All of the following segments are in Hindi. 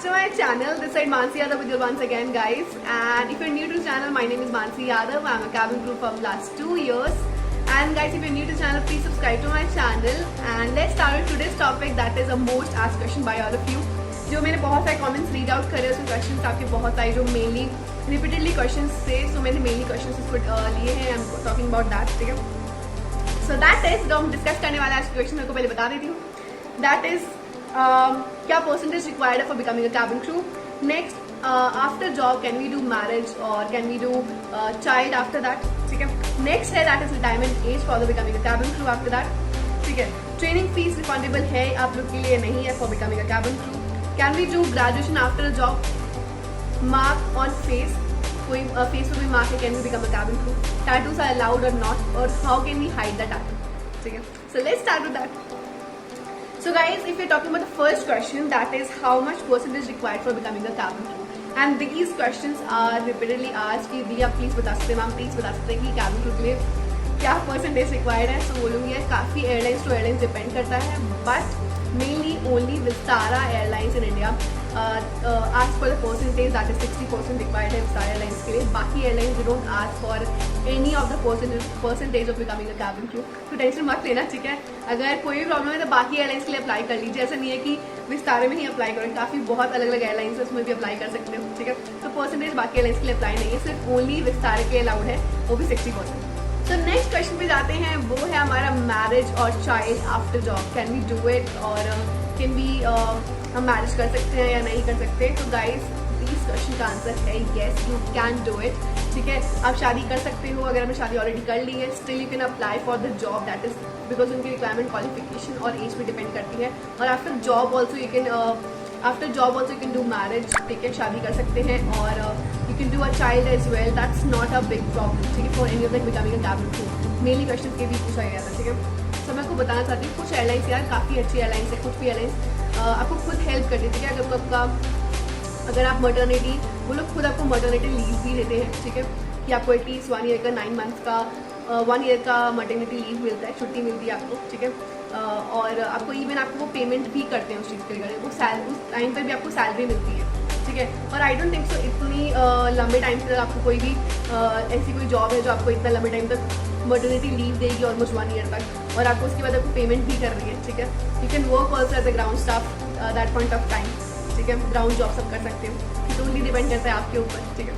to my channel. This side Mansi Yadav with you once again, guys. And if you're new to the channel, my name is Mansi Yadav. I'm a cabin crew for the last 2 years. And guys, if you're new to the channel, please subscribe to my channel. And let's start with today's topic, that is a most asked question by all of you. जो मैंने बहुत सारे कमेंट्स रीड आउट करे उसमें क्वेश्चंस आपके बहुत सारे जो मेनली रिपीटेडली क्वेश्चंस थे, सो मैंने मेनली क्वेश्चंस इसको लिए हैं. I am talking about that, ठीक है. सो दैट इज जो हम डिस्कस करने वाले आज क्वेश्चन मेरे को पहले बता देती हूँ. दैट इज क्या परसेंटेज रिक्वायर्ड है for becoming a cabin crew. Next, after job can we do marriage और can we do child after that, ठीक है. नेक्स्ट है that is retirement age for the becoming a cabin crew after that, ठीक है. ट्रेनिंग फीस रिफंडेबल है आप लोग के लिए, नहीं है for becoming a cabin crew. Can we do graduation after a job. Mark on face, कोई फेस पे भी मार्क है, can we become a cabin crew. Tattoos are allowed और नॉट, और how can we hide the tattoo, ठीक है. So let's start with that. So guys, if you're talking about the first question, that is how much percentage required for becoming a cabin crew, and these questions are repeatedly asked कि भैया प्लीज बता सकते हैं, मैम प्लीज बता सकते हैं कि कैबिन क्रू के लिए क्या परसेंटेज रिक्वायर्ड है. सो बोलूँगी यार काफ़ी एयरलाइंस टू एयरलाइंस डिपेंड करता है, but mainly only Vistara airlines in India ask for the percentage, that is 60% required है विस्तारा एयरलाइंस के लिए. बाकी airlines don't ask for any of the percentage of becoming a cabin crew. तो टेंशन मत लेना, ठीक है. अगर कोई भी प्रॉब्लम है तो बाकी एयरलाइंस के लिए अप्लाई कर लीजिए. ऐसा नहीं है कि विस्तारे में ही अप्लाई करें, काफ़ी बहुत अलग अलग एयरलाइंस है, उसमें भी अप्लाई कर सकते हो, ठीक है. तो परसेंटेज बाकी एयरलाइंस के लिए अप्लाई नहीं है, सिर्फ ओनली विस्तारे के अलाउड है, वो भी 60%. तो नेक्स्ट क्वेश्चन पे जाते हैं, वो है हमारा मैरिज और child after job. Can we do it, और कैन वी हम मैरिज कर सकते हैं या नहीं कर सकते. तो गाइस इस क्वेश्चन का आंसर है yes, you can do it, ठीक है. आप शादी कर सकते हो, अगर आपने शादी ऑलरेडी कर ली है, still you can apply for the job. That is because उनकी रिक्वायरमेंट क्वालिफिकेशन और एज पे डिपेंड करती है. और after job also you can do marriage, ठीक है, शादी कर सकते हैं. और you can do a child as well, that's not a big problem, ठीक है, for any of that becoming a cabin crew. Mainly question के भी पूछा गया था, ठीक है. तो मैं आपको बताना चाहती हूँ, कुछ एयरलाइंस यार काफ़ी अच्छी एयरलाइंस है, कुछ भी एयरलाइंस आपको खुद हेल्प करती है, ठीक है. अगर आप मटर्निटी, वो लोग खुद आपको मटर्निटी लीव भी देते हैं, ठीक है, कि आपको एटलीस्ट 1 ईयर का 9 मंथ्स का 1 ईयर का मटर्निटी लीव मिलता है, छुट्टी मिलती है आपको, ठीक है. और आपको इवन आपको वो पेमेंट भी करते हैं उस चीज़ के लिए, वो उस टाइम पर भी आपको सैलरी मिलती है, ठीक है. और आई डोंट थिंक सो इतनी लंबे टाइम तक आपको कोई भी ऐसी कोई जॉब है जो आपको इतना लंबे टाइम तक मटर्निटी लीव देगी, ऑलमोस्ट 1 ईयर तक, और आपको उसके बाद आपको पेमेंट भी कर रही है, ठीक है. You can work also as a ground staff that point of time, ठीक है. ग्राउंड जॉब सब कर सकते हो, इट ओनली डिपेंड करता है आपके ऊपर, ठीक है.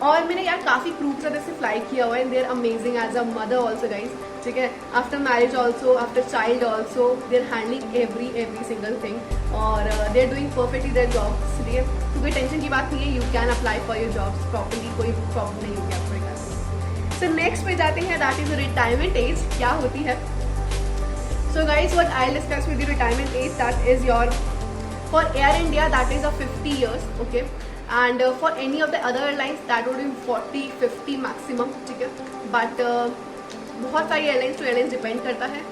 और मैंने यार काफ़ी क्रू के साथ ऐसे फ्लाई किया हुआ है, and they are amazing as a mother also guys, ठीक है. After marriage also, after child also, they are handling every single thing, और they are doing perfectly their jobs, ठीक है. तो कोई टेंशन की बात नहीं है, you can apply for your jobs properly, कोई प्रॉब्लम नहीं होगी आपको. सो नेक्स्ट पे जाते हैं, दैट इज रिटायरमेंट एज क्या होती है. So guys what I will discuss with retirement age, that is your for air India that is 50 years, okay. And for any of the other airlines that would be 40-50 maximum, ठीक है. बट बहुत सारी एयरलाइंस टू एयरलाइंस डिपेंड करता है,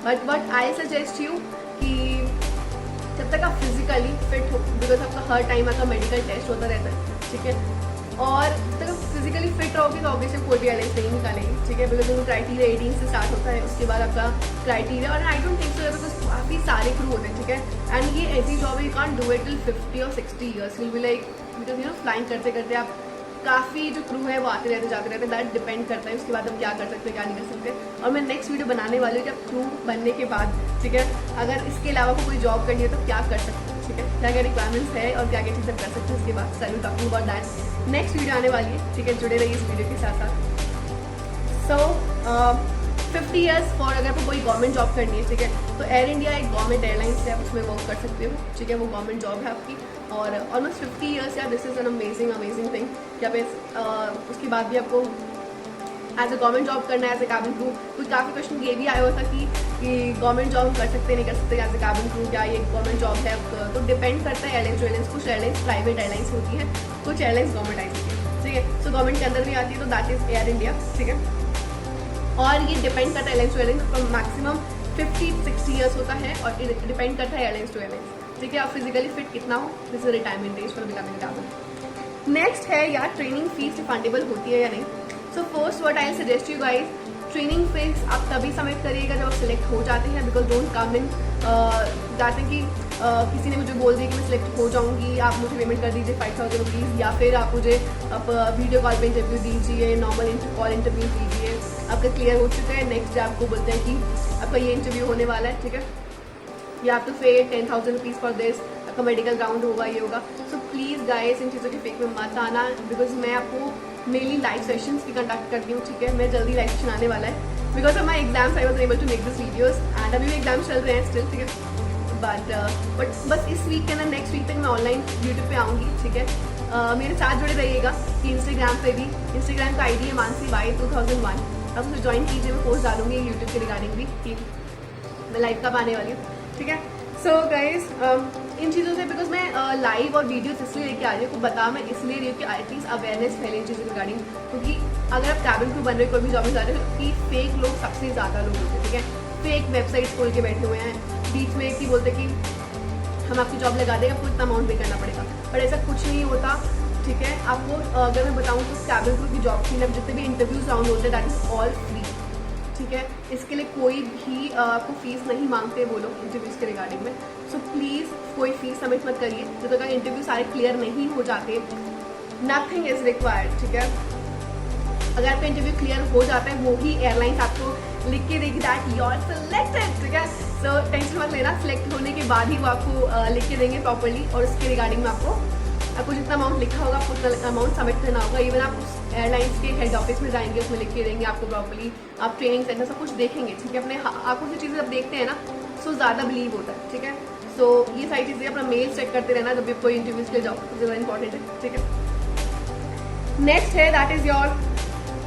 but what I suggest you कि जब तक आप फिजिकली फिट हो, बिकॉज आपका हर टाइम आपका मेडिकल टेस्ट होता रहता है, ठीक है. और जब तक आप फिजिकली फिट रहोगे तो ऑब्वियसली कोई भी एयरलाइंस नहीं निकालेंगी, ठीक है, बिकॉज उनका क्राइटेरिया 18 से स्टार्ट होता है, उसके बाद आपका क्राइटेरिया, और I don't think so because काफ़ी सारे क्रू होते हैं, ठीक है. एंड ये ऐसी जॉब है, you can't do it till 50 और 60 years, will be like, because you know flying करते करते आप काफ़ी जो क्रू है वो आते रहते जाते रहते, दैट डिपेंड करता है उसके बाद हम क्या कर सकते हैं क्या नहीं कर सकते. और मैं नेक्स्ट वीडियो बनाने वाली हूँ कि आप क्रू बनने के बाद, ठीक है, अगर इसके अलावा कोई जॉब करनी है तो क्या कर सकते हैं, ठीक है, क्या क्या रिक्वायरमेंट्स है और क्या क्या चीज़ें कर सकते हैं उसके बाद. Sir talking about that next video आने वाली है, ठीक है. जुड़े रहिए इस वीडियो के साथ साथ. सो 50 years फॉर अगर आपको कोई गवर्नमेंट जॉब करनी है, ठीक है, तो एयर इंडिया एक गवर्नमेंट एयरलाइंस है, आप उसमें वर्क कर सकते हो, ठीक है, वो गवर्नमेंट जॉब है आपकी. और ऑलमोस्ट 50 years या this is an amazing thing कि आप उसके बाद भी आपको एज अ गवर्नमेंट जॉब करना है एज ए कैबिन क्रू. कोई काफ़ी क्वेश्चन ये भी आया हुआ था कि गवर्नमेंट जॉब हम कर सकते नहीं कर सकते एज ए कैबिन क्रू, क्या ये गवर्नमेंट जॉब है. तो डिपेंड करता है एयरलाइंस टू एयरलाइंस. कुछ एयरलाइंस प्राइवेट एयरलाइंस होती है, कुछ एयरलाइंस गवर्नमेंट आई होती है, ठीक है. सो गवर्नमेंट के अंदर भी आती है, तो दैट इज एयर इंडिया, ठीक है. और ये डिपेंड करता है airlines to airlines, from maximum 50-60 years होता है, और डिपेंड करता है एयरलाइंस टू एयरलाइंस, ठीक है. आप फिजिकली फिट कितना हो, this is retirement age for becoming a cabin. Next है यार ट्रेनिंग फीस रिफंडेबल होती है या नहीं. So first what I suggest you guys, training fees आप तभी सबमिट करिएगा जब आप सिलेक्ट हो जाते हैं, बिकॉज डोंट कम इन जाते हैं कि किसी ने मुझे बोल दिया कि मैं सिलेक्ट हो जाऊंगी, आप मुझे पेमेंट कर दीजिए 5000 रुपीज़, या फिर आप मुझे अब वीडियो कॉल पे इंटरव्यू दीजिए, नॉर्मल कॉल इंटरव्यू दीजिए, आपका क्लियर हो चुका है, नेक्स्ट डे आपको बोलते हैं कि आपका ये इंटरव्यू होने वाला है, ठीक है, या आप तो पे 10,000 रुपीज़ फॉर दिस, आपका मेडिकल राउंड होगा, ये होगा। सो प्लीज़ गाइस इन चीज़ों के फेक में मत आना, बिकॉज मैं आपको मेनली लाइव सेशंस भी कंडक्ट करती हूँ, ठीक है, मैं जल्दी लाइव सेशन आने वाला है, because of my exams I was able to make this videos, and अभी भी एग्जाम्स चल रहे हैं स्टिल, ठीक है, बट बस इस वीक के ना नेक्स्ट वीक तक मैं ऑनलाइन यूट्यूब पे आऊँगी, ठीक है। मेरे साथ जुड़े रहिएगा कि इंस्टाग्राम पे भी, इंस्टाग्राम का आईडी है मानसी बाई 2001, आप उसे ज्वाइन कीजिए, मैं पोस्ट डालूंगी यूट्यूब के रिगार्डिंग भी कि मैं लाइव कब आने वाली हूँ, ठीक है। सो गाइज इन चीज़ों से बिकॉज मैं लाइव और वीडियोस इसलिए लेके आ रही हूँ, को बता मैं इसलिए रही हूँ कि एटलीस्ट अवेयरनेस फैले इन चीज़ों रिगार्डिंग, क्योंकि अगर आप कैबिन क्रू बन रहे हो, कोई भी जॉब में जा रहे हो, कि फेक लोग सबसे ज़्यादा लोग होते हैं, ठीक है, फेक वेबसाइट्स खोल के बैठे हुए हैं, बीच में कि बोलते कि हम आपकी जॉब लगा देंगे, आपको इतना अमाउंट पे करना पड़ेगा, पर ऐसा कुछ नहीं होता, ठीक है। आपको अगर मैं बताऊँ तो कैबिन क्रू की जॉब के लिए जितने भी इंटरव्यूज राउंड होते हैं दैट इज ऑल फ्री, ठीक है, इसके लिए कोई भी आपको फीस नहीं मांगते वो लोग इंटरव्यूज के रिगार्डिंग में। सो प्लीज़ कोई फीस सबमिट मत करिए जब तक इंटरव्यू सारे क्लियर नहीं हो जाते, नथिंग इज रिक्वायर्ड, ठीक है। अगर आपका इंटरव्यू क्लियर हो जाता है, वो ही एयरलाइंस आपको लिख के देगी दैट यू आर सिलेक्टेड, ठीक है। सो टेंशन मत लेना, सिलेक्ट होने के बाद ही वो आपको लिख के देंगे प्रॉपरली, और उसके रिगार्डिंग में आपको जितना अमाउंट लिखा होगा आपको उतना अमाउंट सबमिट करना होगा। इवन आप उस एयरलाइंस के हेड ऑफिस में जाएंगे, उसमें लिख के देंगे आपको प्रॉपरली, आप ट्रेनिंग सेंटर सब कुछ देखेंगे, ठीक है, अपने आंखों से चीज़ें जब देखते हैं ना सो ज़्यादा बिलीव होता है, ठीक है। सो ये सारी चीज़ें अपना मेल चेक करते रहना जब भी कोई इंटरव्यूज के लिए जाओ, ज़्यादा इंपॉर्टेंट है, ठीक है। नेक्स्ट है दैट इज योर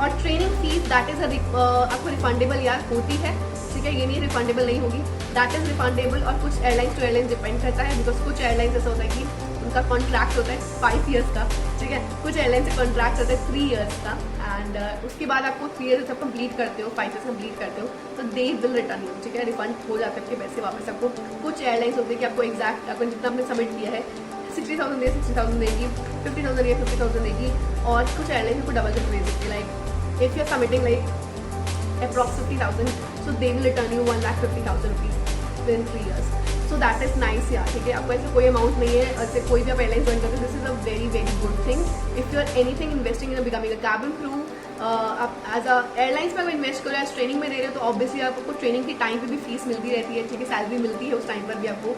और ट्रेनिंग फीस, दैट इज आपको रिफंडेबल यार होती है, ठीक है, ये नहीं रिफंडेबल नहीं होगी, दैट इज रिफंडेबल, और कुछ एयरलाइंस टू एयरलाइंस डिपेंड करता है, बिकॉज कुछ एयरलाइंस ऐसा होता है कि उनका कॉन्ट्रैक्ट होता है 5 ईयर्स का, ठीक है, कुछ एयरलाइन से कॉन्ट्रैक्ट होता है 3 ईयर्स का, एंड उसके बाद आपको 3 ईयर्स जब कंप्लीट करते हो, 5 ईयर्स कंप्लीट करते हो, तो दे विल रिटर्न यू, ठीक है, रिफंड हो जाते हैं आपके पैसे वापस आपको। कुछ एयरलाइंस होते हैं कि आपको एग्जैक्ट आपने जितना आपने सबमिट किया है 60,000 दे 60,000 देगी, 50,000 दे 50,000 देगी, और कुछ एयरलाइंस को डबल दे देती है, like if you are submitting like approx 50,000, so they will return you 1,50,000 rupees within 3 years. So that is nice यार, ठीक है, आपको ऐसे कोई अमाउंट नहीं है, ऐसे कोई भी आप एयरलाइन ज्वाइन करते हो, this is a very very good thing if you are anything investing in becoming a cabin crew. आप एज अ एयरलाइंस में अगर इन्वेस्ट करो, एज ट्रेनिंग में दे रहे हो, तो ऑब्वियसली आपको ट्रेनिंग के टाइम पे भी फीस मिलती रहती है, ठीक है, सैलरी मिलती है उस टाइम पर भी आपको,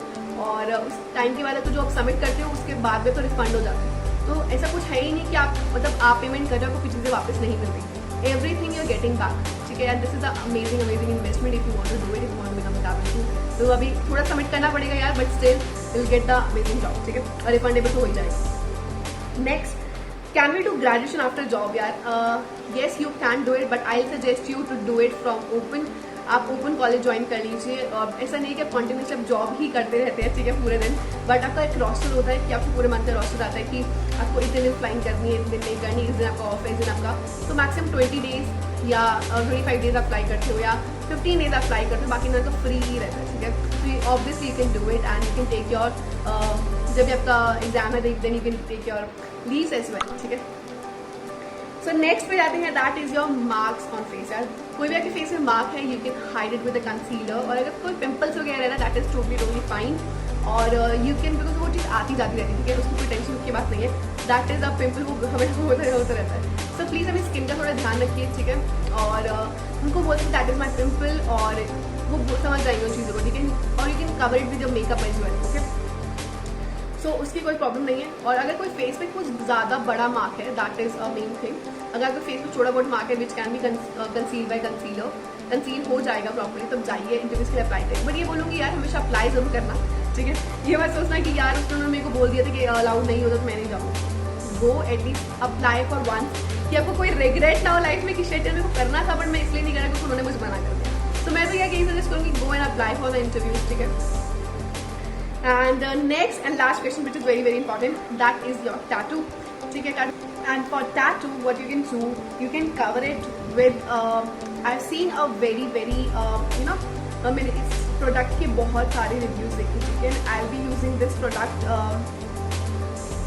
और उस टाइम के बाद आपको जो आप सबमिट करते हो उसके बाद में तो रिफंड हो जाता है। तो ऐसा कुछ है ही नहीं कि आप मतलब आप पेमेंट कर रहे हो आपको चीज़ें वापस नहीं मिल रही, everything you are getting back, ठीक है, and this is a amazing amazing investment if you want to do it, if you want to become a cabin crew. तो अभी थोड़ा सबमिट करना पड़ेगा यार, but still will get the amazing job, ठीक है, और रिफंडेबल तो हो ही जाएगा। Next, can we do graduation after job यार? Yes you can do it, but I suggest you to do it from open. आप ओपन कॉलेज ज्वाइन कर लीजिए, और ऐसा नहीं कि आप कंटिन्यूसली आप जॉब ही करते रहते हैं, ठीक है, पूरे दिन, बट आपका एक रोस्टर होता है कि आपको पूरे मंथ का रोस्टर आता है कि आपको इतने दिन फ्लाइंग करनी है, इतने दिन नहीं करनी, इस दिन आपका ऑफ है, इस दिन आपका, तो मैक्सिमम 20 डेज या 25 डेज आप फ्लाई करते हो, या 15 डेज आप फ्लाई करते हो, बाकी ना तो फ्री ही रहता है, ठीक है। तो obviously you can do it, and you can take your जब भी आपका एग्जाम है then you can take your leaves as well, ठीक है। सो नेक्स्ट पे जाते हैं, that is your marks on face यार। कोई भी आपके फेस में मार्क है, you can hide it with a concealer, और अगर कोई पिंपल्स वगैरह है ना, दैट इज टोटली फाइन, और यू कैन, बिकॉज वो चीज़ आती जाती रहती है, ठीक है, उसकी कोई टेंशन की बात नहीं है, दैट इज अ पिंपल, वो हमें होता रहता है। सो प्लीज़ अपनी स्किन का थोड़ा ध्यान रखिए, ठीक है, और उनको बोलते हैं दैट इज माई पिंपल, और वो समझ जाएंगे उन चीज़ों को, ठीक है, और you can cover it with your makeup as well, okay. So उसकी कोई प्रॉब्लम नहीं है, और अगर कोई फेस पे कुछ ज़्यादा बड़ा मार्क है, that is a main thing. अगर आपके फेस पे छोटा बहुत मार्क है which can be conceal by concealer, conceal हो जाएगा प्रॉपर्ली, तब जाइए इंटरव्यूज के लिए अप्लाई करें। बट ये बोलूँगी यार हमेशा अप्लाई जरूर करना, ठीक है, ये मत सोचना कि यार उसने मेरे को बोल दिया था कि अलाउड नहीं होता तो मैं नहीं जाऊँगी। Go at least apply for once, कि आपको कोई रिग्रेट ना हो लाइफ में कि शेट मेरे को करना था बट मैं इसलिए नहीं करा क्योंकि उन्होंने मुझे मना कर दिया। तो मैं तो यही सजेस्ट करूँगी, go and apply for the interviews, ठीक है। And next and last question, which is very very important, that is your tattoo, ठीक है। And for tattoo, what you can do, you can cover it with I've seen a very very मैंने इस प्रोडक्ट के बहुत सारे रिव्यूज देखे, ठीक है। I'll be using this product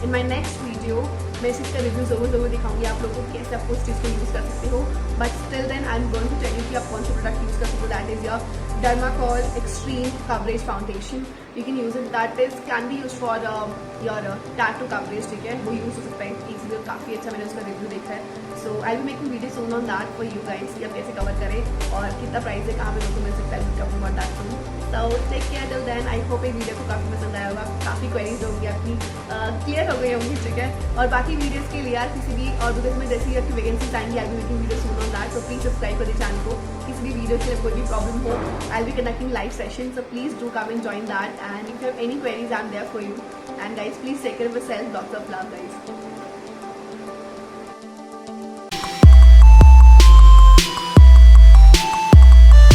in my next video। मैं इसका रिव्यू ज़रूर दिखाऊंगी आप लोगों को कैसे आपको इस चीज़ को यूज़ कर सकते हो, but still then I am going to tell you कि आप कौन सा प्रोडक्ट यूज़ कर सकते हो। That is your Dermacol extreme coverage foundation. You can use it, that is can be use for your tattoo coverage, ठीक है, वो यूज हो सकता है इजीली और काफ़ी अच्छा मैंने उसका रिव्यू देखा है। So I will making video soon on that for you guys कि आप कैसे कवर करें और कितना प्राइस है, कहाँ पे लोगों को मिल सकता है, cover about that soon. So take care till then. I hope ये वीडियो को काफ़ी पसंद आया होगा, काफ़ी क्वेरीज होंगी आपकी क्लियर हो गई होंगी, ठीक है। और बाकी वीडियोस के लिए यार किसी भी और बिकॉज में जैसे ही आपकी वैकेंसी आएंगी आई will making video soon on that, so please subscribe करिए चैनल को। किसी भी वीडियो के लिए कोई भी प्रॉब्लम हो, I will be conducting live session, so please do come and join that, and if you have any queries I am there for you, and guys please take care of yourself, lots of love guys.